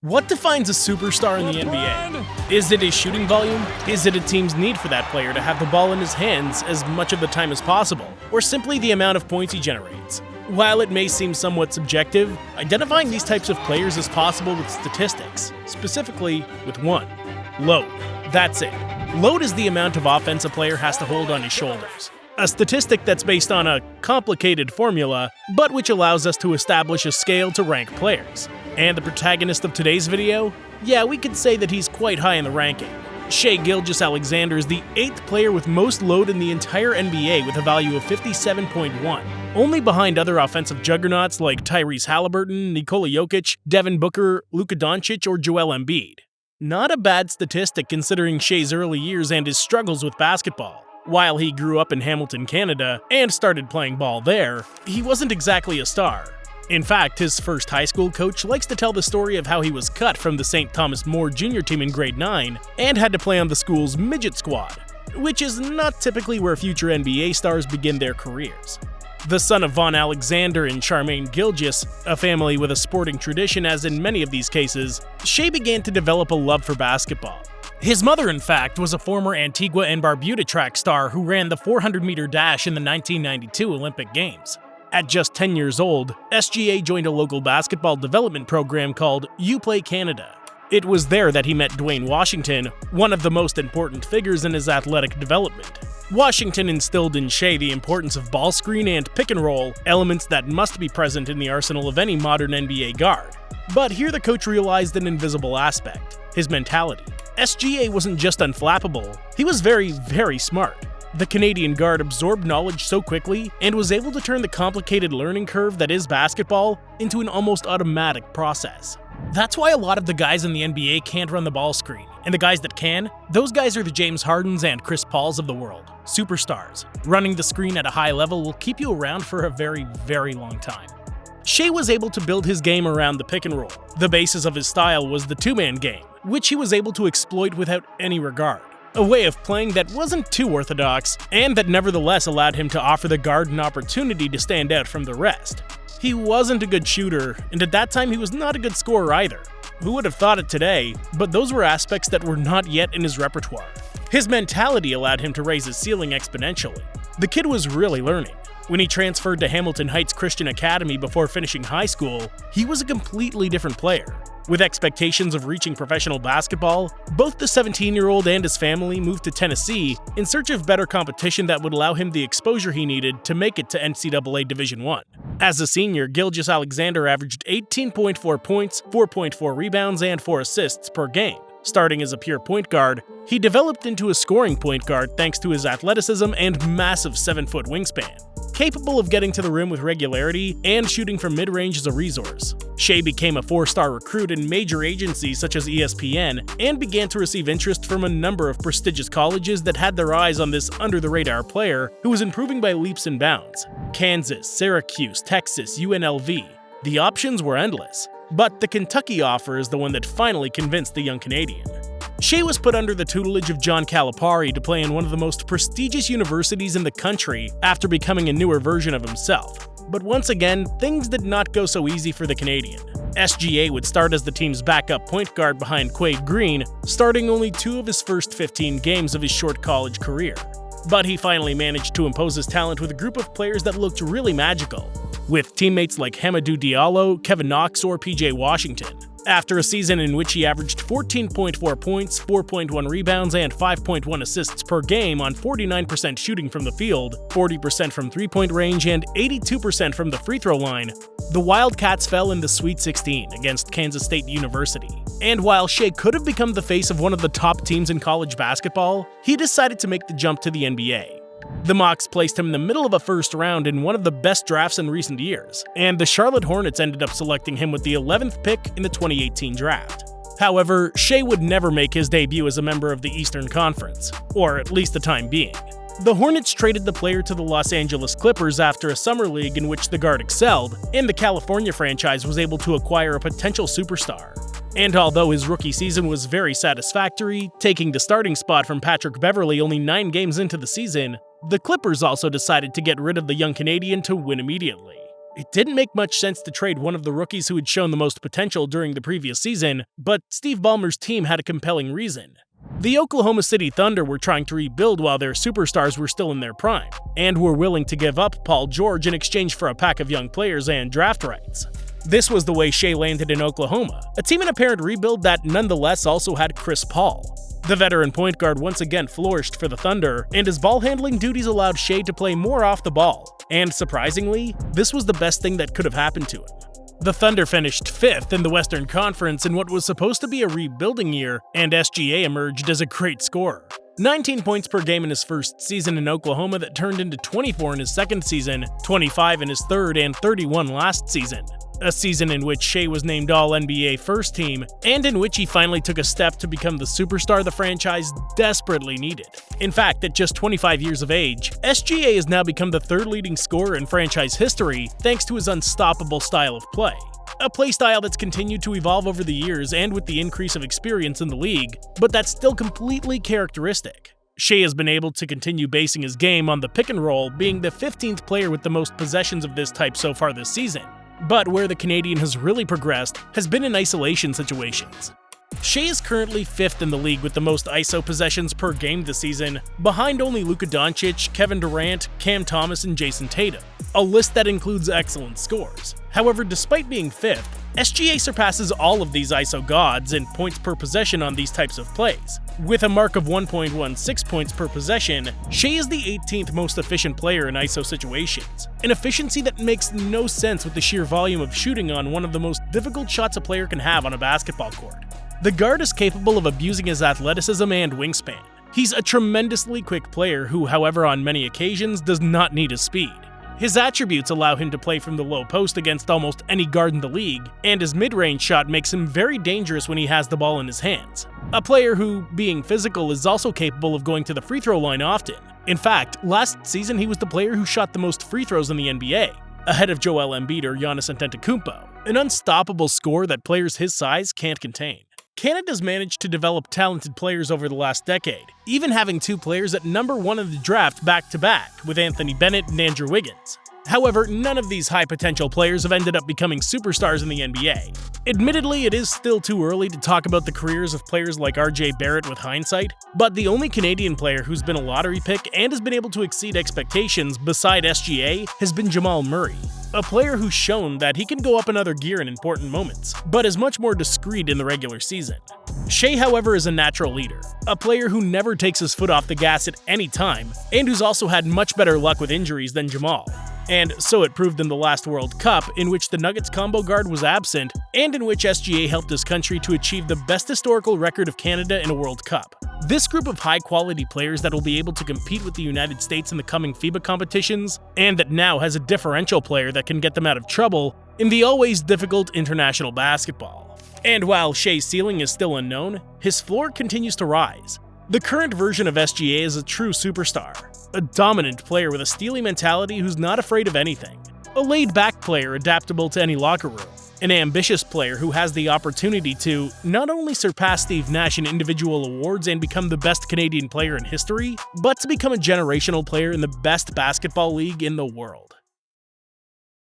What defines a superstar in the NBA? Is it his shooting volume? Is it a team's need for that player to have the ball in his hands as much of the time as possible? Or simply the amount of points he generates? While it may seem somewhat subjective, identifying these types of players is possible with statistics, specifically with one: load. That's it. Load is the amount of offense a player has to hold on his shoulders. A statistic that's based on a complicated formula, but which allows us to establish a scale to rank players. And the protagonist of today's video? Yeah, we could say that he's quite high in the ranking. Shai Gilgeous-Alexander is the 8th player with most load in the entire NBA with a value of 57.1, only behind other offensive juggernauts like Tyrese Haliburton, Nikola Jokic, Devin Booker, Luka Doncic, or Joel Embiid. Not a bad statistic considering Shai's early years and his struggles with basketball. While he grew up in Hamilton, Canada, and started playing ball there, he wasn't exactly a star. In fact, his first high school coach likes to tell the story of how he was cut from the St. Thomas More Junior team in grade 9 and had to play on the school's midget squad, which is not typically where future NBA stars begin their careers. The son of Von Alexander and Charmaine Gilgeous, a family with a sporting tradition as in many of these cases, Shai began to develop a love for basketball. His mother, in fact, was a former Antigua and Barbuda track star who ran the 400-meter dash in the 1992 Olympic Games. At just 10 years old, SGA joined a local basketball development program called You Play Canada. It was there that he met Dwayne Washington, one of the most important figures in his athletic development. Washington instilled in Shai the importance of ball screen and pick and roll, elements that must be present in the arsenal of any modern NBA guard. But here the coach realized an invisible aspect: his mentality. SGA wasn't just unflappable, he was very, very smart. The Canadian guard absorbed knowledge so quickly and was able to turn the complicated learning curve that is basketball into an almost automatic process. That's why a lot of the guys in the NBA can't run the ball screen, and the guys that can, those guys are the James Hardens and Chris Pauls of the world. Superstars. Running the screen at a high level will keep you around for a very, very long time. Shai was able to build his game around the pick and roll. The basis of his style was the two-man game, which he was able to exploit without any regard. A way of playing that wasn't too orthodox, and that nevertheless allowed him to offer the guard an opportunity to stand out from the rest. He wasn't a good shooter, and at that time he was not a good scorer either. Who would have thought it today? But those were aspects that were not yet in his repertoire. His mentality allowed him to raise his ceiling exponentially. The kid was really learning. When he transferred to Hamilton Heights Christian Academy before finishing high school, he was a completely different player. With expectations of reaching professional basketball, both the 17-year-old and his family moved to Tennessee in search of better competition that would allow him the exposure he needed to make it to NCAA Division I. As a senior, Gilgeous-Alexander averaged 18.4 points, 4.4 rebounds, and 4 assists per game. Starting as a pure point guard, he developed into a scoring point guard thanks to his athleticism and massive 7-foot wingspan. Capable of getting to the rim with regularity and shooting from mid-range as a resource, Shai became a 4-star recruit in major agencies such as ESPN and began to receive interest from a number of prestigious colleges that had their eyes on this under-the-radar player who was improving by leaps and bounds. Kansas, Syracuse, Texas, UNLV. The options were endless, but the Kentucky offer is the one that finally convinced the young Canadian. Shai was put under the tutelage of John Calipari to play in one of the most prestigious universities in the country after becoming a newer version of himself. But once again, things did not go so easy for the Canadian. SGA would start as the team's backup point guard behind Quade Green, starting only 2 of his first 15 games of his short college career. But he finally managed to impose his talent with a group of players that looked really magical, with teammates like Hamidou Diallo, Kevin Knox, or PJ Washington. After a season in which he averaged 14.4 points, 4.1 rebounds, and 5.1 assists per game on 49% shooting from the field, 40% from three-point range, and 82% from the free throw line, the Wildcats fell in the Sweet 16 against Kansas State University. And while Shai could have become the face of one of the top teams in college basketball, he decided to make the jump to the NBA. The Mocs placed him in the middle of a first round in one of the best drafts in recent years, and the Charlotte Hornets ended up selecting him with the 11th pick in the 2018 draft. However, Shai would never make his debut as a member of the Eastern Conference, or at least the time being. The Hornets traded the player to the Los Angeles Clippers after a summer league in which the guard excelled, and the California franchise was able to acquire a potential superstar. And although his rookie season was very satisfactory, taking the starting spot from Patrick Beverley only 9 games into the season, the Clippers also decided to get rid of the young Canadian to win immediately. It didn't make much sense to trade one of the rookies who had shown the most potential during the previous season, but Steve Ballmer's team had a compelling reason. The Oklahoma City Thunder were trying to rebuild while their superstars were still in their prime, and were willing to give up Paul George in exchange for a pack of young players and draft rights. This was the way Shai landed in Oklahoma, a team in apparent rebuild that nonetheless also had Chris Paul. The veteran point guard once again flourished for the Thunder, and his ball-handling duties allowed Shai to play more off the ball, and surprisingly, this was the best thing that could have happened to him. The Thunder finished 5th in the Western Conference in what was supposed to be a rebuilding year, and SGA emerged as a great scorer. 19 points per game in his first season in Oklahoma that turned into 24 in his second season, 25 in his third, and 31 last season. A season in which Shai was named All-NBA First Team, and in which he finally took a step to become the superstar the franchise desperately needed. In fact, at just 25 years of age, SGA has now become the third leading scorer in franchise history thanks to his unstoppable style of play. A play style that's continued to evolve over the years and with the increase of experience in the league, but that's still completely characteristic. Shai has been able to continue basing his game on the pick and roll, being the 15th player with the most possessions of this type so far this season. But where the Canadian has really progressed has been in isolation situations. Shai is currently 5th in the league with the most ISO possessions per game this season, behind only Luka Doncic, Kevin Durant, Cam Thomas, and Jason Tatum, a list that includes excellent scores. However, despite being 5th, SGA surpasses all of these ISO gods in points per possession on these types of plays. With a mark of 1.16 points per possession, Shai is the 18th most efficient player in ISO situations, an efficiency that makes no sense with the sheer volume of shooting on one of the most difficult shots a player can have on a basketball court. The guard is capable of abusing his athleticism and wingspan. He's a tremendously quick player who, however, on many occasions does not need his speed. His attributes allow him to play from the low post against almost any guard in the league, and his mid-range shot makes him very dangerous when he has the ball in his hands. A player who, being physical, is also capable of going to the free throw line often. In fact, last season he was the player who shot the most free throws in the NBA, ahead of Joel Embiid or Giannis Antetokounmpo, an unstoppable score that players his size can't contain. Canada's managed to develop talented players over the last decade, even having 2 players at number 1 in the draft back-to-back, with Anthony Bennett and Andrew Wiggins. However, none of these high-potential players have ended up becoming superstars in the NBA. Admittedly, it is still too early to talk about the careers of players like RJ Barrett with hindsight, but the only Canadian player who's been a lottery pick and has been able to exceed expectations beside SGA has been Jamal Murray, a player who's shown that he can go up another gear in important moments, but is much more discreet in the regular season. Shai, however, is a natural leader, a player who never takes his foot off the gas at any time, and who's also had much better luck with injuries than Jamal. And so it proved in the last World Cup, in which the Nuggets combo guard was absent, and in which SGA helped his country to achieve the best historical record of Canada in a World Cup. This group of high-quality players that will be able to compete with the United States in the coming FIBA competitions, and that now has a differential player that can get them out of trouble in the always difficult international basketball. And while Shai's ceiling is still unknown, his floor continues to rise. The current version of SGA is a true superstar, a dominant player with a steely mentality who's not afraid of anything, a laid-back player adaptable to any locker room, an ambitious player who has the opportunity to not only surpass Steve Nash in individual awards and become the best Canadian player in history, but to become a generational player in the best basketball league in the world.